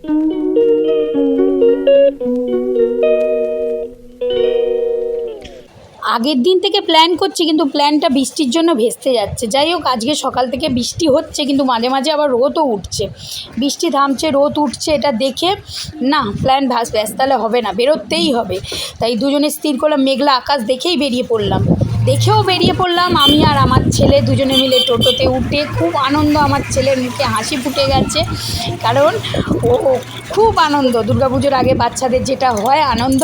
আগের দিন থেকে প্ল্যান করছি, কিন্তু প্ল্যানটা বৃষ্টির জন্য ভেস্তে যাচ্ছে। যাই হোক, আজকে সকাল থেকে বৃষ্টি হচ্ছে, কিন্তু মাঝে মাঝে আবার রোদও উঠছে। বৃষ্টি থামছে, রোদ উঠছে, এটা দেখে না প্ল্যান ভেস্তালে হবে না, বেরোতেই হবে। তাই দুজনে স্থির করলাম, মেঘলা আকাশ দেখেই বেরিয়ে পড়লাম। আমি আর আমার ছেলে দুজনে মিলে টোটোতে উঠে খুব আনন্দ। আমার ছেলের মুখে হাসি ফুটে গেছে, কারণ ও খুব আনন্দ। দুর্গাপুজোর আগে বাচ্চাদের যেটা হয় আনন্দ,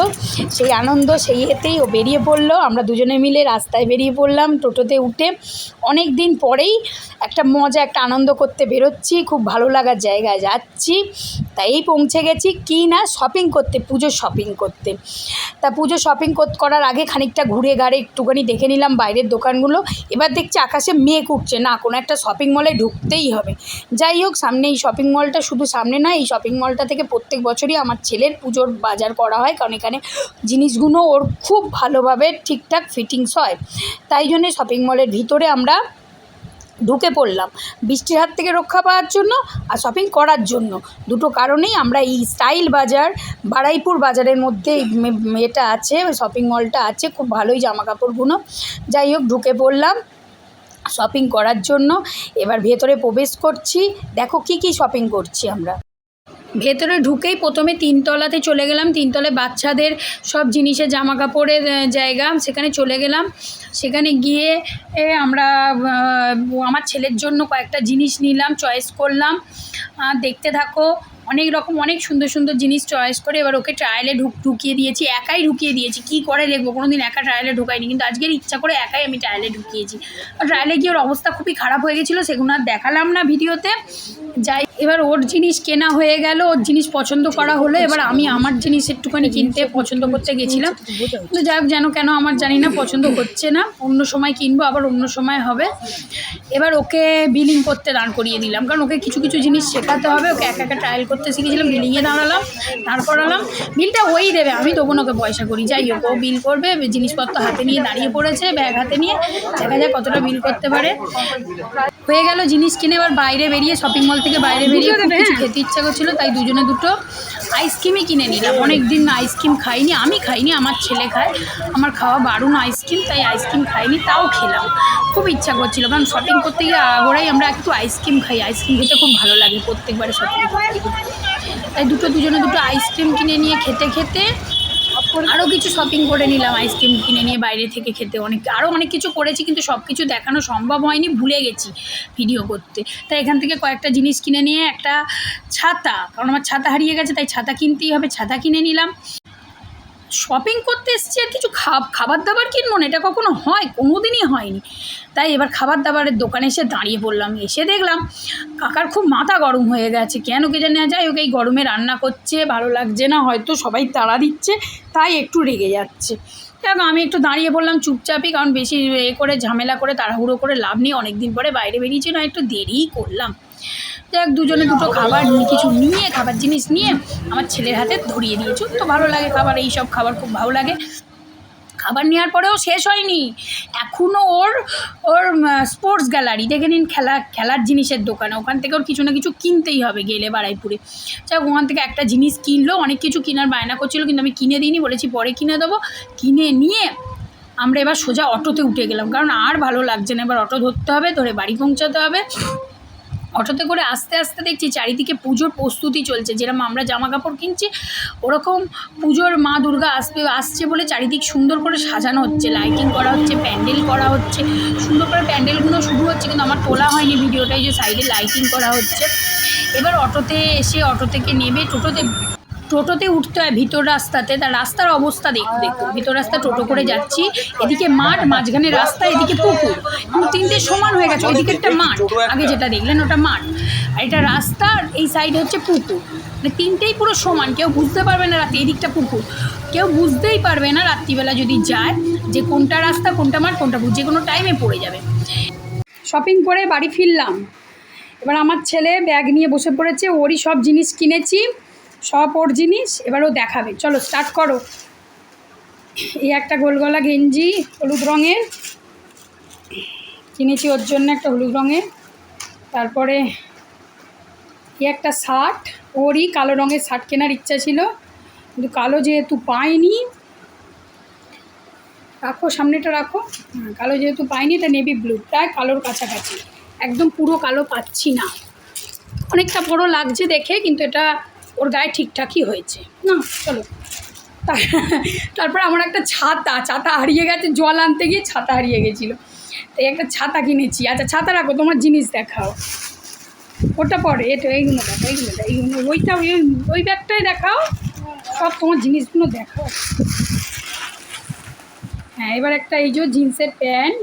সেই এতেই ও বেরিয়ে পড়লো। আমরা দুজনে মিলে রাস্তায় বেরিয়ে পড়লাম টোটোতে উঠে। অনেক দিন পরেই একটা মজা, একটা আনন্দ করতে বেরোচ্ছি, খুব ভালো লাগার জায়গায় যাচ্ছি। তাই পৌঁছে গেছি কি না শপিং করতে, পুজোর শপিং করতে। তা পুজো শপিং করার আগে খানিকটা ঘুরে ঘাড়ে একটুখানি দেখে নিলাম বাইরের দোকানগুলো। এবার দেখছি আকাশে মেঘ উঠছে, না কোনো একটা শপিং মলে ঢুকতেই হবে। যাই হোক, সামনে এই শপিং মলটা, শুধু সামনে না, এই শপিং মলটা থেকে প্রত্যেক বছরই আমার ছেলের পুজোর বাজার করা হয়, কারণ এখানে জিনিসগুলো ওর খুব ভালোভাবে ঠিকঠাক ফিটিংস হয়। তাই জন্যে শপিং মলের ভিতরে আমরা ঢুকে পড়লাম, বৃষ্টির হাত থেকে রক্ষা পাওয়ার জন্য আর শপিং করার জন্য। দুটো কারণেই আমরা এই স্টাইল বাজার, বারুইপুর বাজারের মধ্যে এটা আছে, শপিং মলটা আছে, খুব ভালোই জামা কাপড়গুলো। যাই হোক, ঢুকে পড়লাম শপিং করার জন্য। এবার ভেতরে প্রবেশ করছি, দেখো কি কি শপিং করছি আমরা। ভেতরে ঢুকেই প্রথমে তিনতলাতে চলে গেলাম। তিনতলায় বাচ্চাদের সব জিনিসের জামা কাপড়ের জায়গা, সেখানে চলে গেলাম। সেখানে গিয়ে আমরা আমার ছেলের জন্য কয়েকটা জিনিস নিলাম, চয়েস করলাম। দেখতে থাকো, অনেক সুন্দর সুন্দর জিনিস চয়েস করে এবার ওকে ট্রায়ালে ঢুকিয়ে দিয়েছি। একাই ঢুকিয়ে দিয়েছি, কী করে দেখবো, কোনো দিন একা ট্রায়ালে ঢুকাইনি, কিন্তু আজকের ইচ্ছা করে একাই আমি ট্রায়ালে ঢুকিয়েছি। ট্রায়ালে গিয়ে ওর অবস্থা খুবই খারাপ হয়ে গেছিলো, সেগুলো আর দেখালাম না ভিডিওতে। যাই, এবার ওর জিনিস কেনা হয়ে গেল, ওর জিনিস পছন্দ করা হলো। এবার আমি আমার জিনিস একটুখানি কিনতে পছন্দ করতে গেছিলাম, কিন্তু যাই হোক, কেন আমার জানি না পছন্দ হচ্ছে না। অন্য সময় কিনবো, আবার অন্য সময় হবে। এবার ওকে বিলিং করতে দাঁড় করিয়ে দিলাম, কারণ ওকে কিছু কিছু জিনিস শেখাতে হবে। ওকে একা একা ট্রায়াল করতে শিখেছিলাম, বিলিংয়ে দাঁড় করালাম। বিলটা ওই দেবে, আমি তবু ওকে পয়সা করি। যাই হোক, ও বিল করবে। জিনিসপত্র হাতে নিয়ে দাঁড়িয়ে পড়েছে, ব্যাগ হাতে নিয়ে, দেখা যায় কতটা বিল করতে পারে। হয়ে গেল জিনিস কিনে। এবার বাইরে বেরিয়ে, শপিং মল থেকে বাইরে বেরিয়ে খুব কিছু খেতে ইচ্ছা করছিলো, তাই দুজনে দুটো আইসক্রিমই কিনে নিলাম। অনেক দিন আইসক্রিম খাইনি, আমি খাইনি, আমার ছেলে খায়। আমার খাওয়া বারণ আইসক্রিম, তাই আইসক্রিম খাইনি, তাও খেলাম। খুব ইচ্ছা করছিল, কারণ শপিং করতে গিয়ে আগোড়াই আমরা একটু আইসক্রিম খাই। আইসক্রিম খেতে খুব ভালো লাগে প্রত্যেকবারে শপিং করতে গিয়ে। তাই দুজনে দুটো আইসক্রিম কিনে নিয়ে খেতে আরও কিছু শপিং করে নিলাম। আইসক্রিম কিনে নিয়ে বাইরে থেকে খেতে আরও অনেক কিছু করেছি, কিন্তু সব কিছু দেখানো সম্ভব হয়নি, ভুলে গেছি ভিডিও করতে। তাই এখান থেকে কয়েকটা জিনিস কিনে নিয়ে, একটা ছাতা, কারণ আমার ছাতা হারিয়ে গেছে, তাই ছাতা কিনতেই হবে, ছাতা কিনে নিলাম। শপিং করতে এসেছি, আর কিছু খাবার দাবার কিনবো না, এটা কখনো হয়? কোনো দিনই হয়নি। তাই এবার খাবার দাবারের দোকানে এসে দাঁড়িয়ে পড়লাম। এসে দেখলাম কাকার খুব মাথা গরম হয়ে গেছে, কেন কে জানে। যায় হোক, এই গরমে রান্না করছে, ভালো লাগছে না, হয়তো সবাই তাড়া দিচ্ছে, তাই একটু রেগে যাচ্ছে। দেখো, আমি একটু দাঁড়িয়ে পড়লাম চুপচাপই, কারণ বেশি করে ঝামেলা করে তাড়াহুড়ো করে লাভ নেই। অনেক দিন পরে বাইরে বেরিয়েছি, না একটু দেরিই করলাম। দেখ, দুজনে দুটো খাবার খাবার জিনিস নিয়ে আমার ছেলের হাতে ধরিয়ে দিয়েছি। তো ভালো লাগে খাবার, এইসব খাবার খুব ভালো লাগে। খাবার নেওয়ার পরেও শেষ হয়নি, এখনও ওর স্পোর্টস গ্যালারি দেখে নিন, খেলার জিনিসের দোকানে, ওখান থেকে ওর কিছু না কিছু কিনতেই হবে গেলে বারুইপুরে। যাই হোক, ওখান থেকে একটা জিনিস কিনলো। অনেক কিছু কেনার বায়না করছিলো, কিন্তু আমি কিনে দিইনি, বলেছি পরে কিনে দেবো। কিনে নিয়ে আমরা এবার সোজা অটোতে উঠে গেলাম, কারণ আর ভালো লাগছে না। এবার অটো ধরতে হবে, ধরে বাড়ি পৌঁছাতে হবে। অটোতে করে আস্তে আস্তে দেখছি চারিদিকে পুজোর প্রস্তুতি চলছে। যেরকম আমরা জামা কাপড় কিনছি, ওরকম পুজোর মা দুর্গা আসছে বলে চারিদিক সুন্দর করে সাজানো হচ্ছে, লাইটিং করা হচ্ছে, প্যান্ডেল করা হচ্ছে, সুন্দর করে প্যান্ডেলগুলো শুরু হচ্ছে, কিন্তু আমার তোলা হয়নি ভিডিওটাই, যে সাইডে লাইটিং করা হচ্ছে। এবার অটোতে এসে, অটো থেকে নেমে টোটোতে উঠতে হয় ভিতর রাস্তাতে। তার রাস্তার অবস্থা দেখুন, ভিতর রাস্তা টোটো করে যাচ্ছি, এদিকে মাঠ, মাঝখানে রাস্তা, এদিকে পুকুর, এবং তিনটে সমান হয়ে গেছে। ওইদিকে একটা মাঠ, আগে যেটা দেখলেন ওটা মাঠ, আর এটা রাস্তা, এই সাইডে হচ্ছে পুকুর। মানে তিনটেই পুরো সমান, কেউ বুঝতে পারবে না রাতে, এদিকটা পুকুর, কেউ বুঝতেই পারবে না রাত্রিবেলা যদি যায়, যে কোনটা রাস্তা, কোনটা মাঠ, কোনটা পুকুর, যে কোনো টাইমে পড়ে যাবে। শপিং করে বাড়ি ফিরলাম। এবার আমার ছেলে ব্যাগ নিয়ে বসে পড়েছে, ওরই সব জিনিস কিনেছি, সব ওর জিনিস। এবার ও দেখাবে, চলো স্টার্ট করো। এই একটা গোলগলা গেঞ্জি হলুদ রঙের কিনেছি ওর জন্য, একটা হলুদ রঙের। তারপরে এই একটা শার্ট, ওরই কালো রঙের শার্ট কেনার ইচ্ছা ছিল, কিন্তু কালো যেহেতু পাইনি, রাখো সামনেটা রাখো, কালো যেহেতু পাইনি এটা নেভি ব্লু, প্রায় কালোর কাছাকাছি, একদম পুরো কালো পাচ্ছি না, অনেকটা বড় লাগছে দেখে, কিন্তু এটা ওর গায়ে ঠিকঠাকই হয়েছে না। চলো তারপর আমার একটা ছাতা হারিয়ে গেছে, জল আনতে গিয়ে ছাতা হারিয়ে গেছিলো, তাই একটা ছাতা কিনেছি। আচ্ছা ছাতা রাখো, তোমার জিনিস দেখাও, ওটা পরে, এটা এইগুলো দেখো, এইগুলো ওইটা ওই ব্যাগটাই দেখাও, সব তোমার জিনিসগুলো দেখাও। হ্যাঁ, এবার একটা এই যে জিন্সের প্যান্ট,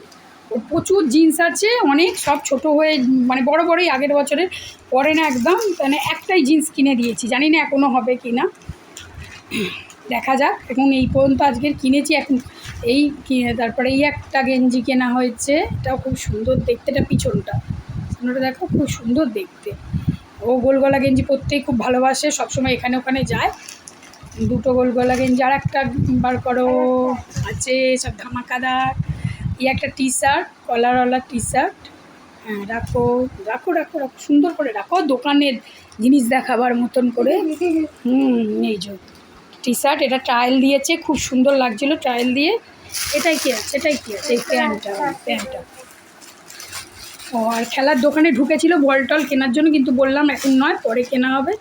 ও প্রচুর জিন্স আছে অনেক, সব ছোট হয়ে মানে বড় বড়ই আগের বছরের, পরে না একদম, মানে একটাই জিন্স কিনে দিয়েছি, জানি না এখনও হবে কি না, দেখা যাক। এখন এই পর্যন্ত আজকের কিনেছি, এখন এই তারপরে এই একটা গেঞ্জি কেনা হয়েছে, এটাও খুব সুন্দর দেখতে, এটা পিছনটা দেখো খুব সুন্দর দেখতে, ও গোল গলা গেঞ্জি পরতেই খুব ভালোবাসে, সবসময় এখানে ওখানে যায়, দুটো গোল গলা গেঞ্জি, আর একটা বার করো আছে সব ধামাকাদার, এই একটা টি শার্ট, কলারওয়ালা টি শার্ট, হ্যাঁ রাখো রাখো রাখো রাখো, সুন্দর করে রাখো, দোকানের জিনিস দেখাবার মতন করে। এই যে টি শার্ট, এটা ট্রায়াল দিয়েছে, খুব সুন্দর লাগছিলো ট্রায়াল দিয়ে। এটাই কি আছে, এই প্যান্টটা। ও আর খেলার দোকানে ঢুকেছিল বল টল কেনার জন্য, কিন্তু বললাম এখন নয়, পরে কেনা হবে,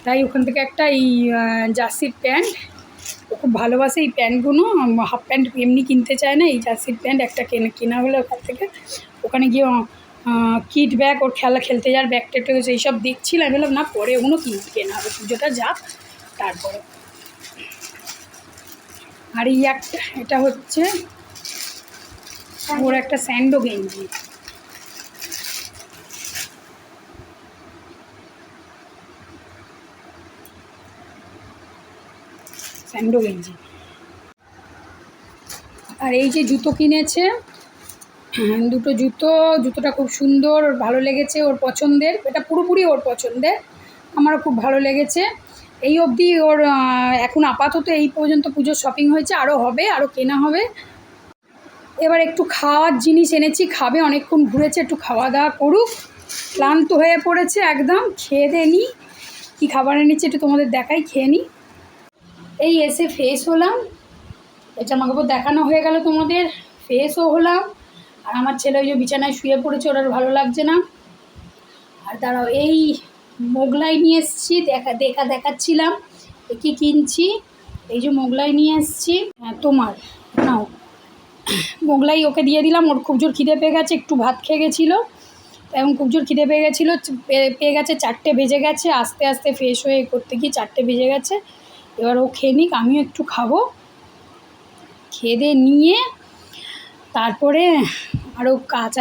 তাই ওখান থেকে একটা এই জার্সির প্যান্ট, ও খুব ভালোবাসে এই প্যান্টগুলো, হাফ প্যান্ট এমনি কিনতে চায় না, এই জার্সির প্যান্ট একটা কেনা হলো ওখান থেকে। ওখানে গিয়ে কিট ব্যাগ, ওর খেলতে যাওয়ার ব্যাগ টেট সেই সব দেখছিলাম, বললাম না পরে ওগুলো কেনা হবে, পুজোটা যাক তারপরে। আর এই একটা, এটা হচ্ছে ওর একটা স্যান্ডো গেঞ্জি, আর এই যে জুতো কিনেছে, দুটো জুতোটা খুব সুন্দর, ওর ভালো লেগেছে, ওর পছন্দের, এটা পুরোপুরি ওর পছন্দের, আমারও খুব ভালো লেগেছে। এই অবধি ওর এখন আপাতত এই পর্যন্ত পুজোর শপিং হয়েছে, আরও হবে, আরও কেনা হবে। এবার একটু খাওয়ার জিনিস এনেছি, খাবে, অনেকক্ষণ ঘুরেছে, একটু খাওয়া দাওয়া করুক, ক্লান্ত হয়ে পড়েছে একদম, খেয়ে দিয়ে নিই, কী খাবার এনেছি একটু তোমাদের দেখাই, খেয়ে নিই। এই এসে ফ্রেশ হলাম, এটা আমাকে দেখানো হয়ে গেল তোমাদের, ফ্রেশও হলাম, আর আমার ছেলে ওই যে বিছানায় শুয়ে পড়েছে, ওর আর ভালো লাগছে না। আর দাঁড়াও, এই মোগলাই নিয়ে এসেছি, দেখাচ্ছিলাম কী কিনছি, এই যে মোগলাই নিয়ে এসেছি, হ্যাঁ তোমার নাও, মোগলাই ওকে দিয়ে দিলাম, ওর খুব জোর খিদে পেয়ে গেছে, একটু ভাত খেয়ে গেছিলো, এবং খুব জোর খিদে পেয়ে গেছিলো, পেয়ে গেছে, 4টে বেজে গেছে, আস্তে আস্তে ফ্রেশ হয়ে করতে গিয়ে 4টে বেজে গেছে, এবার ও খেয়ে নিক, আমিও একটু খাবো, খেয়ে দিয়ে নিয়ে তারপরে আরও কাজ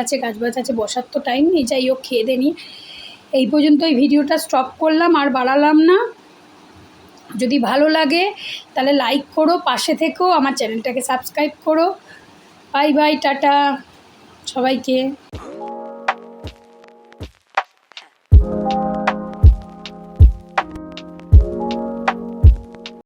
বাজ আছে, বসার তো টাইম নেই, যাই হোক খেয়ে দিয়ে নিয়ে এই পর্যন্ত এই ভিডিওটা স্টপ করলাম, আর বাড়ালাম না। যদি ভালো লাগে তাহলে লাইক করো, পাশে থেকো, আমার চ্যানেলটাকে সাবস্ক্রাইব করো। বাই বাই, টাটা সবাইকে।